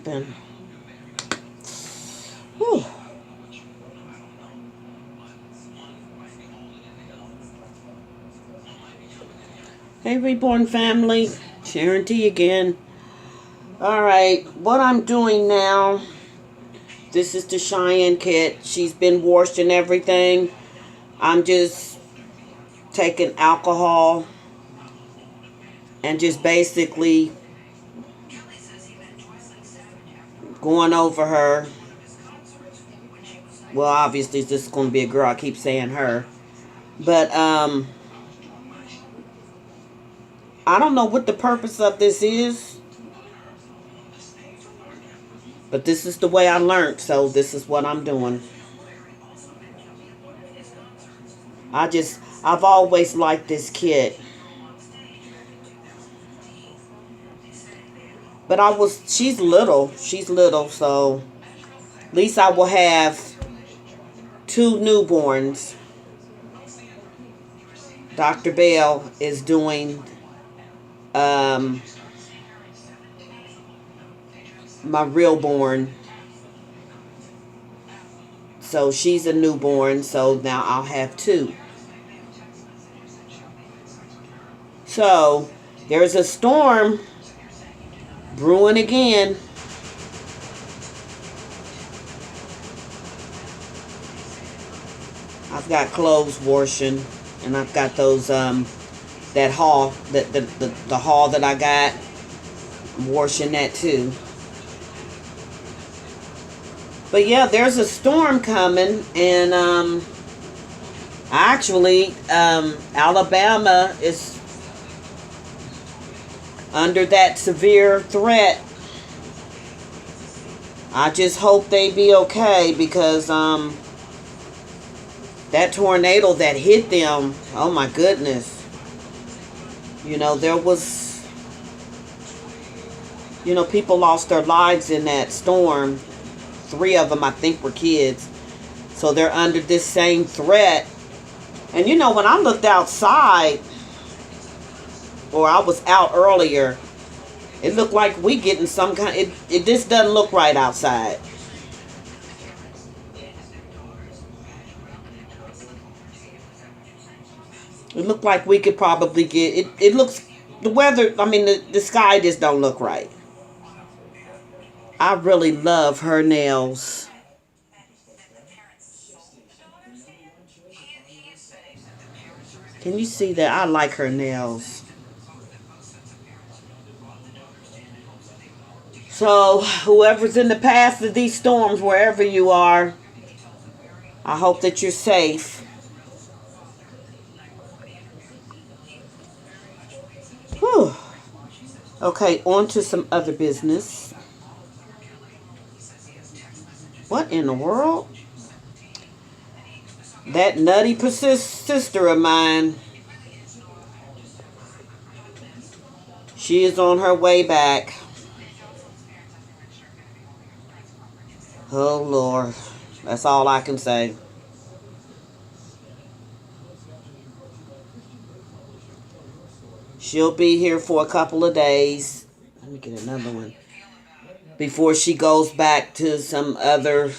happened? Whew. Hey, Reborn family. Sharon T again. Alright, what I'm doing now, this is the Cheyenne kit. She's been washed and everything. I'm just taking alcohol and just basically going over her. Well, obviously this is going to be a girl. I keep saying her. But, I don't know what the purpose of this is. But this is the way I learned, so this is what I'm doing. I've always liked this kit. But she's little, so at least I will have 2 newborns. Dr. Bell is doing my realborn. So she's a newborn, so now I'll have 2. So there's a storm brewing again. I've got clothes washing, and I've got those that haul, the haul that I got. I'm washing that too. But yeah, there's a storm coming, and actually Alabama is under that severe threat. I just hope they be okay, because that tornado that hit them, oh my goodness. There was, people lost their lives in that storm. 3 of them, I think, were kids. So they're under this same threat. And when I looked outside, or I was out earlier, it looked like we getting some kind, it just doesn't look right outside. It looked like we could probably get it. It looks, the weather, I mean, the sky just don't look right. I really love her nails. Can you see that? I like her nails. So, whoever's in the path of these storms, wherever you are, I hope that you're safe. Whew. Okay, on to some other business. What in the world? That nutty sister of mine, she is on her way back. Oh, Lord. That's all I can say. She'll be here for a couple of days. Let me get another one. Before she goes back to some other...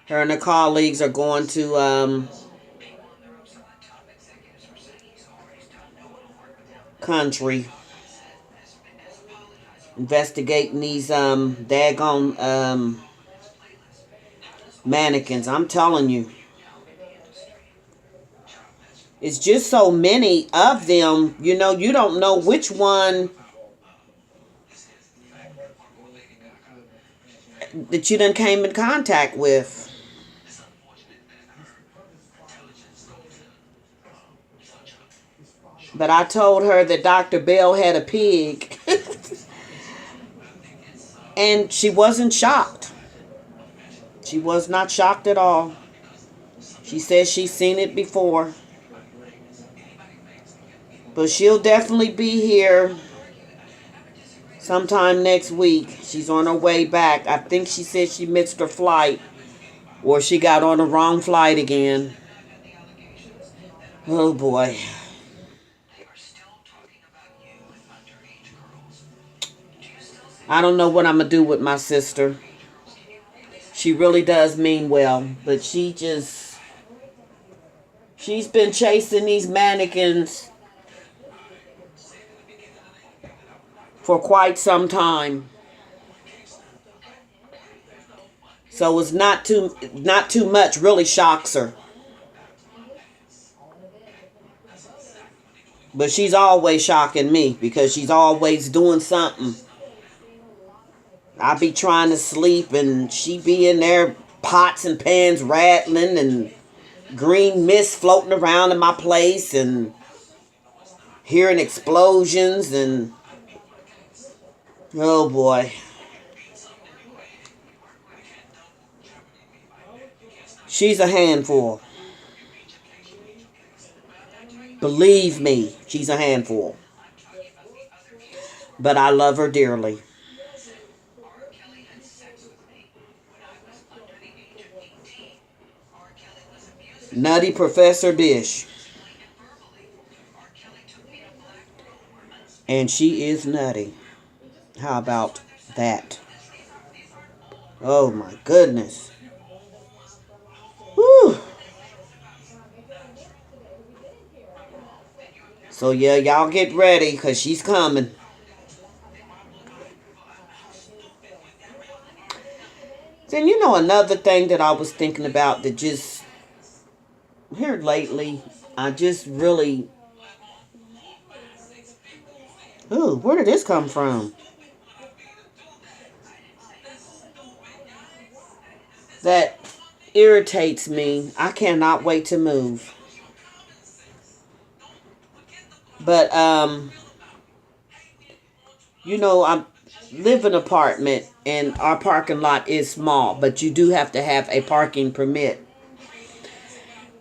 Her and her colleagues are going to country, investigating these daggone mannequins. I'm telling you, it's just so many of them. You don't know which one that you done came in contact with. But I told her that Dr. Bell had a pig. And she wasn't shocked. She was not shocked at all. She says she's seen it before. But she'll definitely be here sometime next week. She's on her way back. I think she said she missed her flight, or she got on the wrong flight again. Oh boy. I don't know what I'm going to do with my sister. She really does mean well, but she's been chasing these mannequins for quite some time. So it's not too much really shocks her. But she's always shocking me because she's always doing something. I be trying to sleep and she be in there, pots and pans rattling and green mist floating around in my place and hearing explosions and oh boy. She's a handful. Believe me, she's a handful. But I love her dearly. Nutty Professor Bish. And she is nutty. How about that? Oh my goodness. Whew. So yeah, y'all get ready because she's coming. Then you know another thing that I was thinking about that just here lately, I just really... Ooh, where did this come from? That irritates me. I cannot wait to move. But, you know, I live in an apartment and our parking lot is small, but you do have to have a parking permit.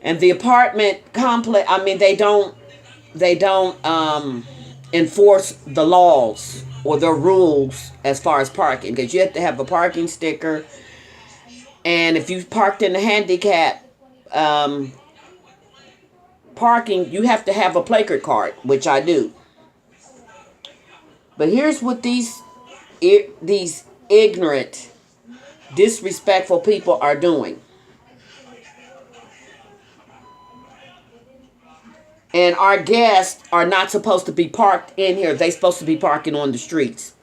And the apartment complex, I mean, they don't enforce the laws or the rules as far as parking, because you have to have a parking sticker. And if you parked in the handicap parking, you have to have a placard card, which I do. But here's what these ignorant, disrespectful people are doing. And our guests are not supposed to be parked in here. They're supposed to be parking on the streets.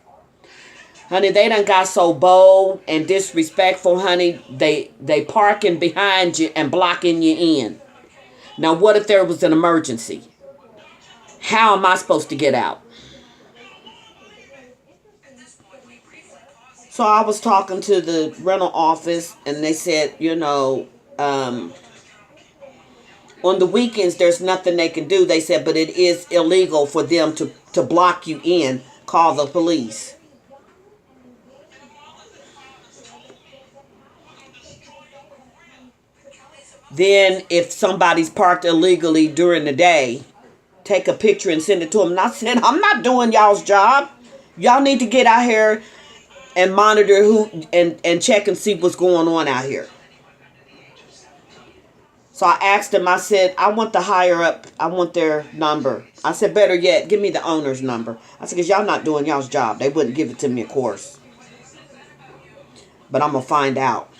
Honey, they done got so bold and disrespectful, honey. They parking behind you and blocking you in. Now, what if there was an emergency? How am I supposed to get out? So I was talking to the rental office, and they said, you know, on the weekends, there's nothing they can do. They said, but it is illegal for them to block you in. Call the police. Then if somebody's parked illegally during the day, take a picture and send it to them. And I said, I'm not doing y'all's job. Y'all need to get out here and monitor who and check and see what's going on out here. So I asked them, I said, I want the higher up, I want their number. I said, better yet, give me the owner's number. I said, because y'all not doing y'all's job. They wouldn't give it to me, of course. But I'm going to find out.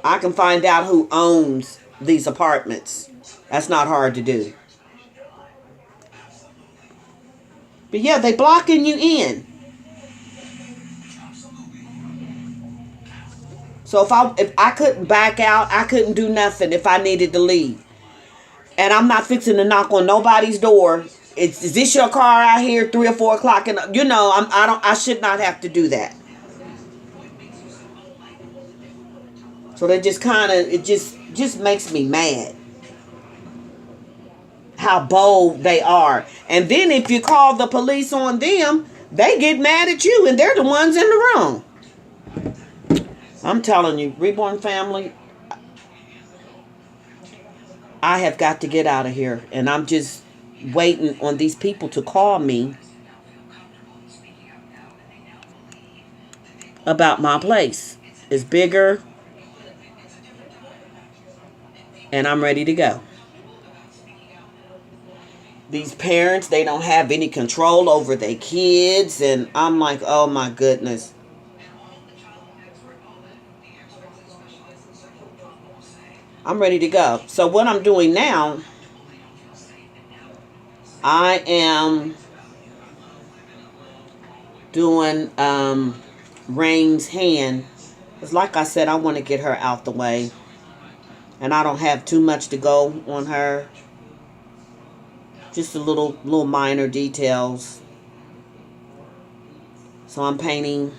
I can find out who owns these apartments. That's not hard to do. But yeah, they blocking you in. So if I couldn't back out, I couldn't do nothing if I needed to leave. And I'm not fixing to knock on nobody's door. Is this your car out here 3 or 4 o'clock? And you know, I should not have to do that. So they just kind of, it just makes me mad. How bold they are. And then if you call the police on them, they get mad at you and they're the ones in the wrong. I'm telling you, Reborn family, I have got to get out of here. And I'm just waiting on these people to call me about my place. It's bigger. And I'm ready to go. these parents, they don't have any control over their kids. And I'm like, oh my goodness. I'm ready to go. So what I'm doing now, I am doing Rain's hand. Because like I said, I want to get her out the way. And I don't have too much to go on her. Just a little minor details. So I'm painting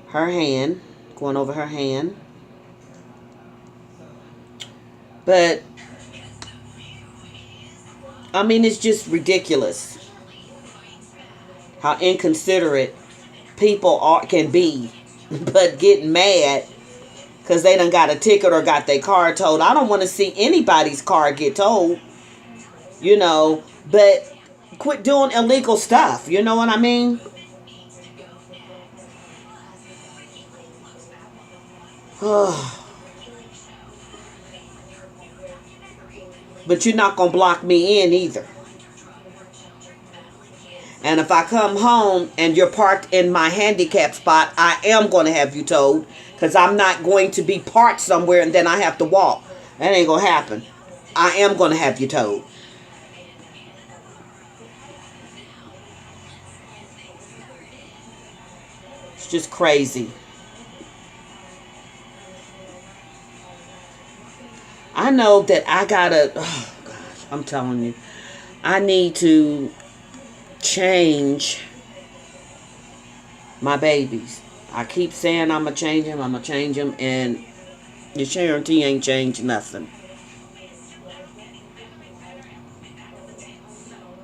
her hand. Going over her hand. But, I mean, it's just ridiculous how inconsiderate people can be. But getting mad because they done got a ticket or got their car towed. I don't want to see anybody's car get towed. You know, but quit doing illegal stuff. You know what I mean? But you're not going to block me in either. And if I come home and you're parked in my handicap spot, I am going to have you towed. Because I'm not going to be parked somewhere and then I have to walk. That ain't going to happen. I am going to have you towed. It's just crazy. I know that I gotta, oh gosh, I'm telling you, I need to change my babies. I keep saying I'm going to change them, and your Sharon T ain't changed nothing.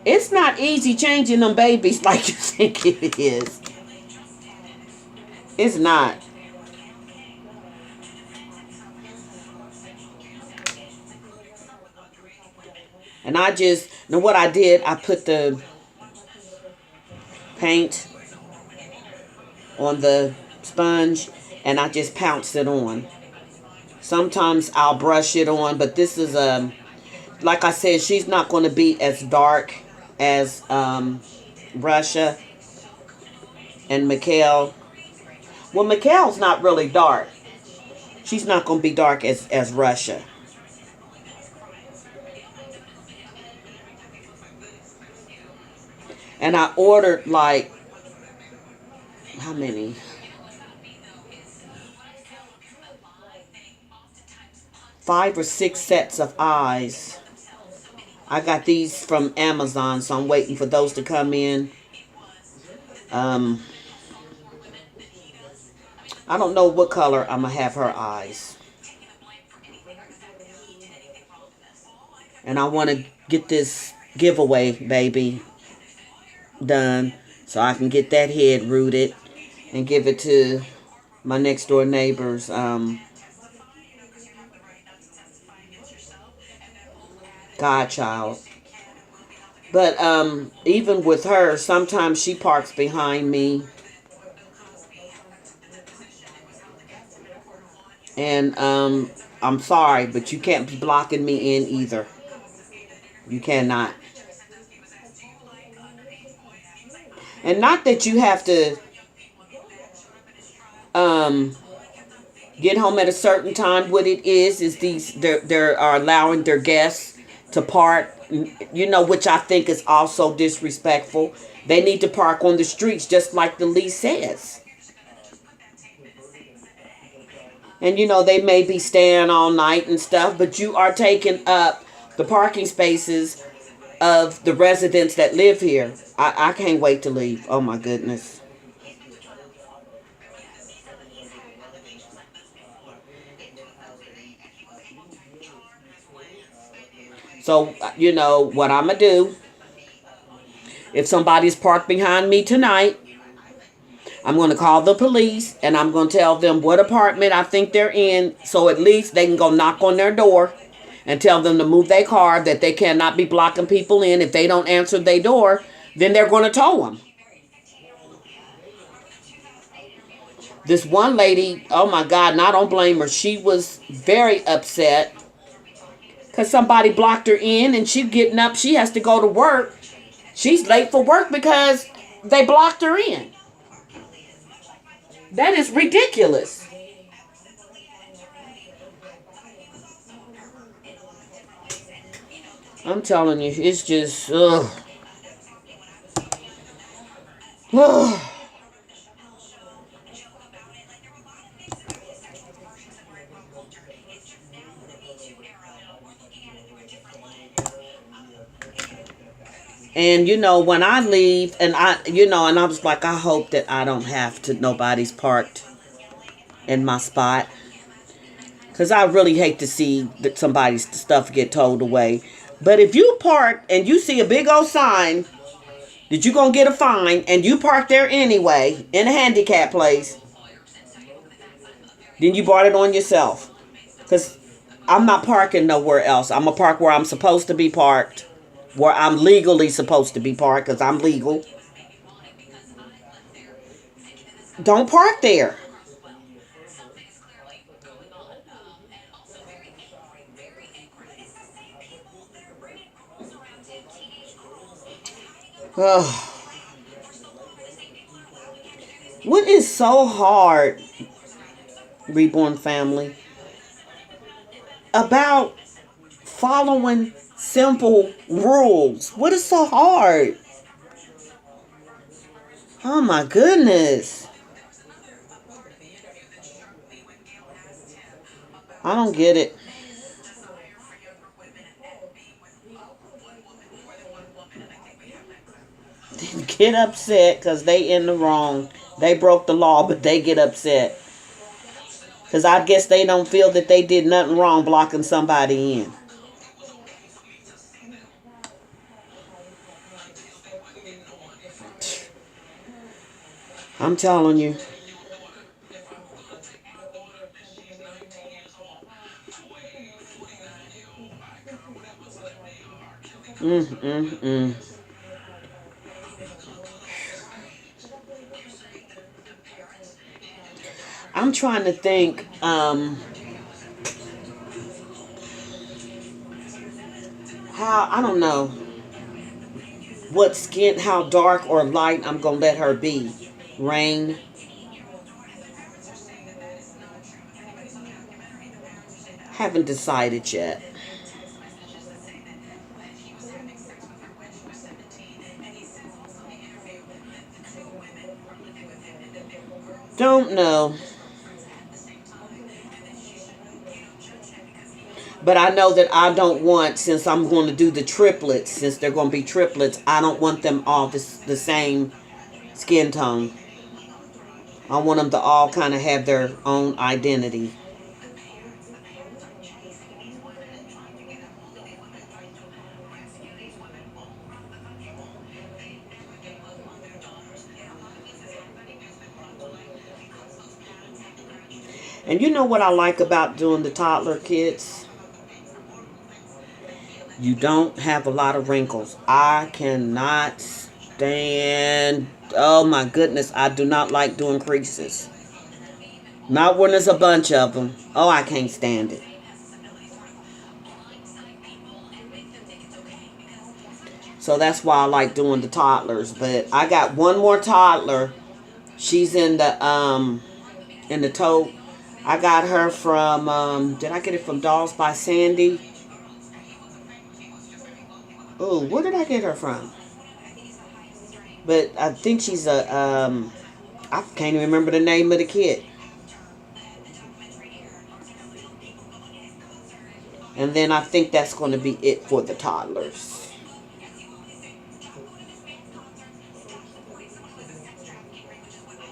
It's not easy changing them babies like you think it is. It's not. And I just, now what I did, I put the paint on the sponge and I just pounced it on. Sometimes I'll brush it on, but this is like I said, she's not going to be as dark as Russia and Mikhail. Well, Mikhail's not really dark. She's not going to be dark as Russia. And I ordered like, how many? 5 or 6 sets of eyes. I got these from Amazon, so I'm waiting for those to come in. I don't know what color I'm going to have her eyes. And I want to get this giveaway, baby, done so I can get that head rooted and give it to my next door neighbor's godchild. But even with her, sometimes she parks behind me, and I'm sorry, but you can't be blocking me in either. You cannot. And not that you have to get home at a certain time. What it is these they are allowing their guests to park, you know, which I think is also disrespectful. They need to park on the streets just like the lease says. And you know, they may be staying all night and stuff, but you are taking up the parking spaces of the residents that live here. I can't wait to leave. Oh my goodness. So, you know, what I'm going to do, if somebody's parked behind me tonight, I'm going to call the police and I'm going to tell them what apartment I think they're in, so at least they can go knock on their door and tell them to move their car, that they cannot be blocking people in. If they don't answer their door, then they're going to tow them. This one lady, oh my God, and I don't blame her. She was very upset because somebody blocked her in and she getting up. She has to go to work. She's late for work because they blocked her in. That is ridiculous. I'm telling you, it's just, ugh. And when I leave, and I was like, I hope that I don't have to, nobody's parked in my spot. Because I really hate to see that somebody's stuff get towed away. But if you park and you see a big old sign that you're going to get a fine, and you park there anyway, in a handicap place, then you brought it on yourself. Because I'm not parking nowhere else. I'm going to park where I'm supposed to be parked. Where I'm legally supposed to be parked, because I'm legal. Don't park there. What is so hard, Reborn family, about following simple rules? What is so hard? Oh my goodness. I don't get it. They get upset because they in the wrong. They broke the law, but they get upset. Because I guess they don't feel that they did nothing wrong blocking somebody in. I'm telling you. I'm trying to think how, I don't know what skin, how dark or light I'm going to let her be. Rain. Haven't decided yet. Don't know. But I know that I don't want, since I'm going to do the triplets, since they're going to be triplets, I don't want them all the same skin tone. I want them to all kind of have their own identity. And you know what I like about doing the toddler kids? You don't have a lot of wrinkles. I cannot stand, oh my goodness, I do not like doing creases. Not when there's a bunch of them. Oh, I can't stand it. So that's why I like doing the toddlers. But I got one more toddler. She's in the tote. I got her from, did I get it from Dolls by Sandy? Oh, where did I get her from? But I think she's I can't even remember the name of the kid. And then I think that's going to be it for the toddlers.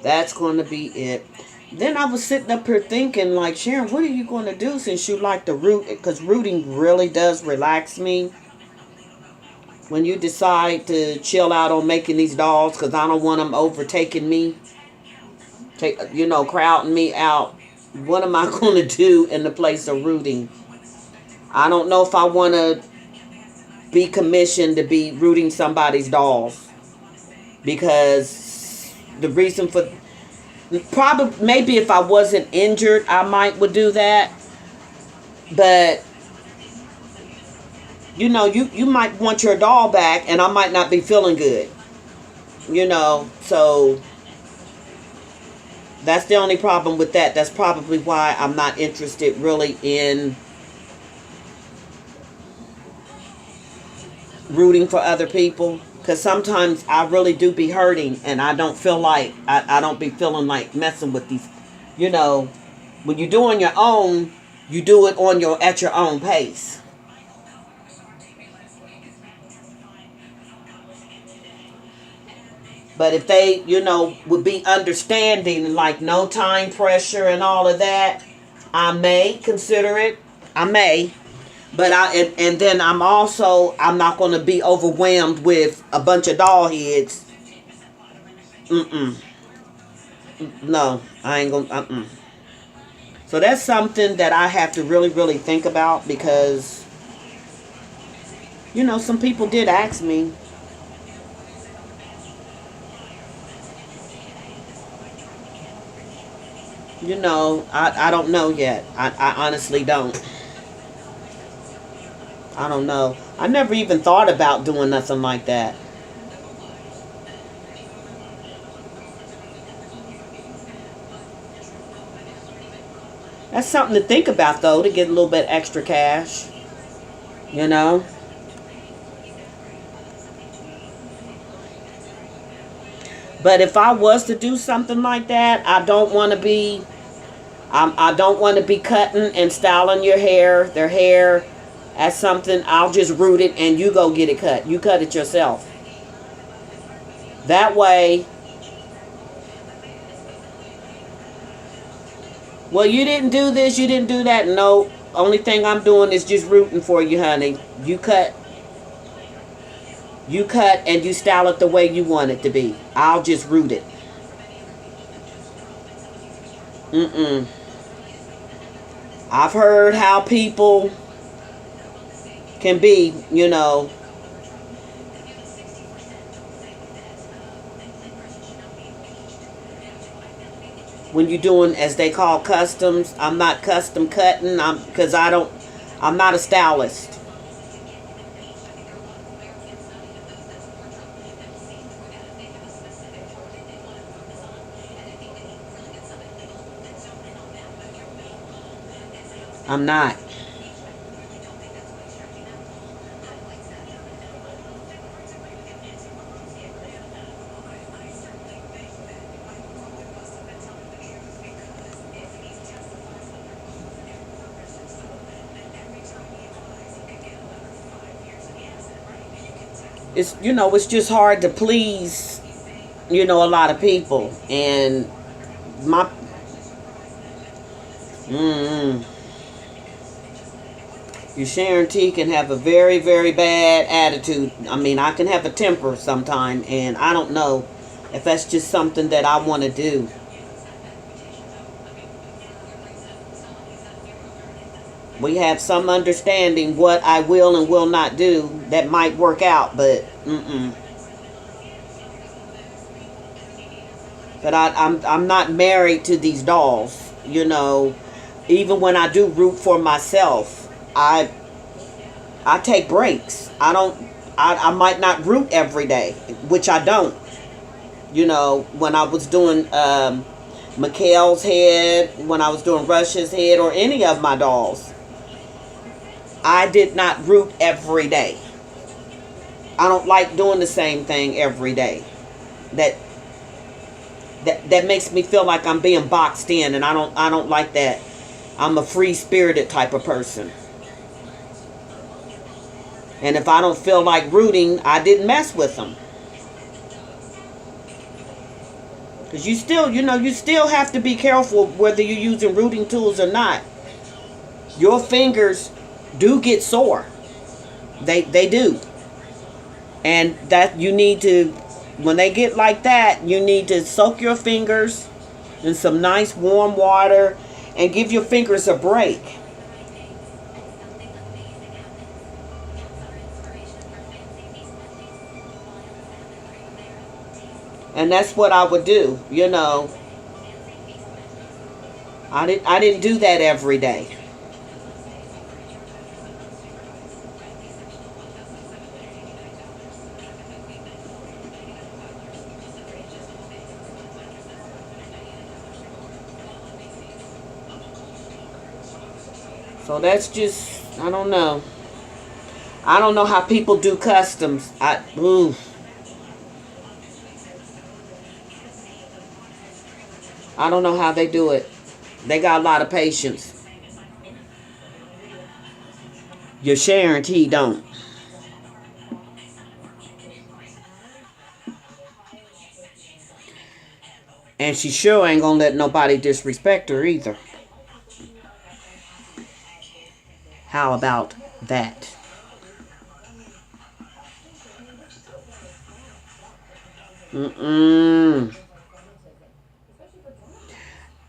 That's going to be it. Then I was sitting up here thinking, like, Sharon, what are you going to do since you like to root? Because rooting really does relax me. When you decide to chill out on making these dolls, because I don't want them overtaking me, crowding me out. What am I going to do in the place of rooting? I don't know if I want to be commissioned to be rooting somebody's dolls. Because the reason for... Probably, maybe if I wasn't injured, I would do that. But you know, you might want your doll back and I might not be feeling good. You know, so that's the only problem with that. That's probably why I'm not interested really in rooting for other people. Because sometimes I really do be hurting and I don't feel like, I don't be feeling like messing with these, you know, when you're doing your own, you do it on at your own pace. But if they, you know, would be understanding, like no time pressure and all of that, I may consider it. I may. But and then I'm not going to be overwhelmed with a bunch of doll heads. No, I ain't going to. So that's something that I have to really, really think about because, you know, some people did ask me. You know, I don't know yet. I honestly don't. I don't know. I never even thought about doing nothing like that. That's something to think about, though, to get a little bit extra cash. You know? But if I was to do something like that, I don't want to be... I don't want to be cutting and styling their hair as something. I'll just root it and you go get it cut. You cut it yourself. That way... Well, you didn't do this, you didn't do that. No, only thing I'm doing is just rooting for you, honey. You cut and you style it the way you want it to be. I'll just root it. I've heard how people can be, you know. When you're doing, as they call, customs. I'm not custom cutting. I'm not a stylist. I'm not. It's, you know, it's just hard to please, you know, a lot of people. And my... You, Sharon T, can have a very, very bad attitude. I mean, I can have a temper sometime, and I don't know if that's just something that I want to do. We have some understanding what I will and will not do that might work out, but But I'm not married to these dolls, you know. Even when I do root for myself, I take breaks. I might not root every day, which I don't. You know, when I was doing Mikhail's head, when I was doing Russia's head, or any of my dolls, I did not root every day. I don't like doing the same thing every day. That makes me feel like I'm being boxed in, and I don't like that. I'm a free-spirited type of person. And if I don't feel like rooting, I didn't mess with them. Because you still, you know, you still have to be careful whether you're using rooting tools or not. Your fingers do get sore. They do. And that you need to, when they get like that, you need to soak your fingers in some nice warm water and give your fingers a break. And that's what I would do, you know. I didn't do that every day. So that's just, I don't know. I don't know how people do customs. I don't know how they do it. They got a lot of patience. Your Sharon T don't. And she sure ain't gonna let nobody disrespect her either. How about that? Mm-mm.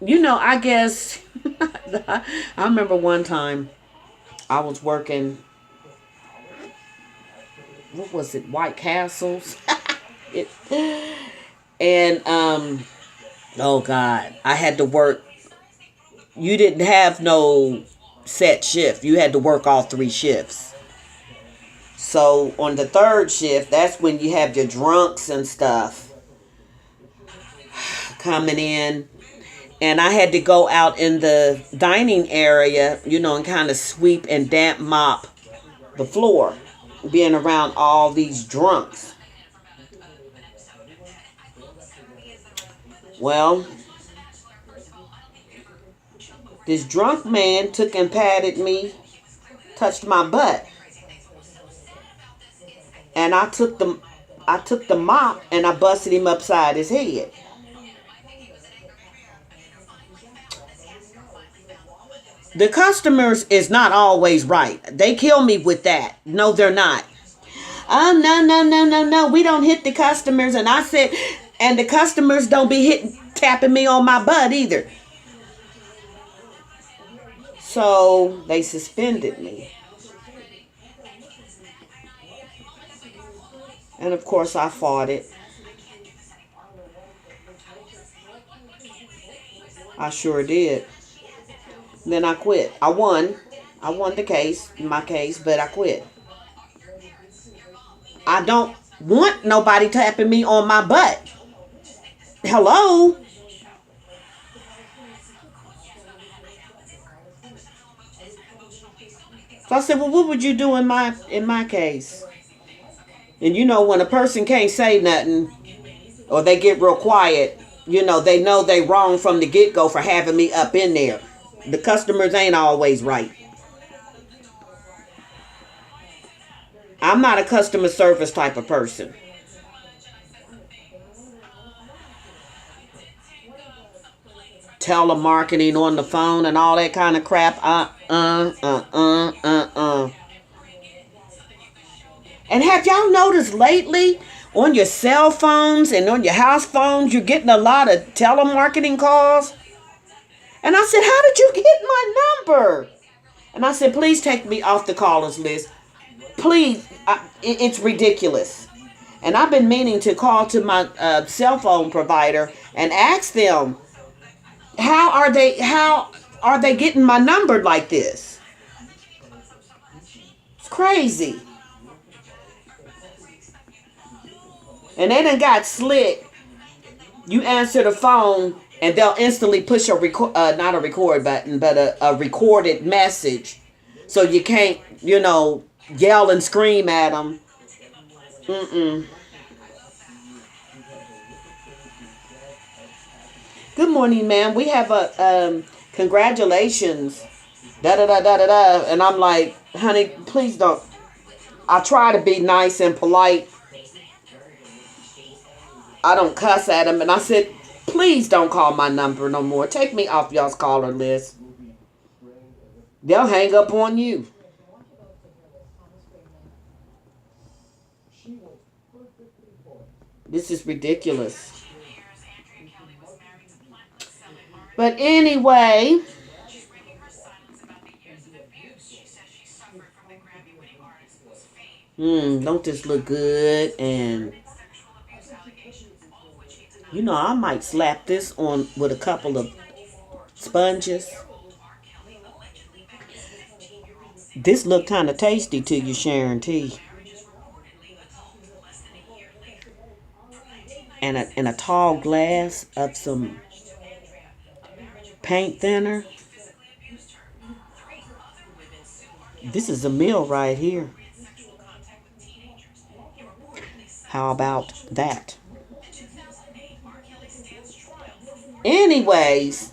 You know, I guess I remember one time I was working, what was it, White Castles? it, and oh God, I had to work. You didn't have no set shift. You had to work all 3 shifts. So on the 3rd shift, that's when you have your drunks and stuff coming in. And I had to go out in the dining area, and kind of sweep and damp mop the floor, being around all these drunks. Well, this drunk man took and patted me, touched my butt. And I took the mop and I busted him upside his head. The customers is not always right. They kill me with that. No, they're not. Oh, no, no, no, no, no. We don't hit the customers. And I said, and the customers don't be tapping me on my butt either. So they suspended me. And of course I fought it. I sure did. Then I quit. I won. I won the case, my case, but I quit. I don't want nobody tapping me on my butt. Hello? So I said, well, what would you do in my case? And when a person can't say nothing or they get real quiet, they know they wrong from the get-go for having me up in there. The customers ain't always right. I'm not a customer service type of person. Telemarketing on the phone and all that kind of crap. And have y'all noticed lately on your cell phones and on your house phones, you're getting a lot of telemarketing calls? And I said, how did you get my number? And I said, please take me off the callers list. Please, it's ridiculous. And I've been meaning to call to my cell phone provider and ask them, how are they getting my number like this? It's crazy. And they done got slick. You answer the phone and they'll instantly push not a record button, but a recorded message. So you can't, yell and scream at them. Good morning, ma'am. We have a congratulations. Da da da da da da. And I'm like, honey, please don't. I try to be nice and polite. I don't cuss at them. And I said, please don't call my number no more. Take me off y'all's caller list. They'll hang up on you. This is ridiculous. But anyway, don't this look good? And I might slap this on with a couple of sponges. This look kind of tasty to you, Sharon T. And a tall glass of some paint thinner. This is a meal right here. How about that? Anyways,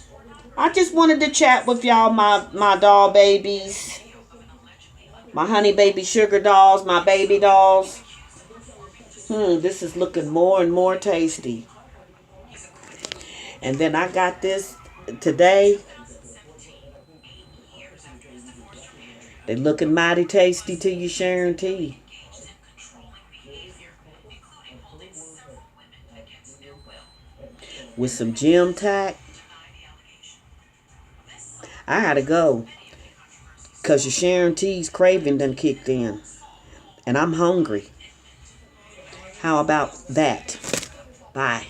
I just wanted to chat with y'all, my doll babies, my honey baby sugar dolls, my baby dolls. This is looking more and more tasty. And then I got this today. They looking mighty tasty to you, Sharon T. With some gym tack. I gotta go. Because your Sharon T's craving done kicked in. And I'm hungry. How about that? Bye.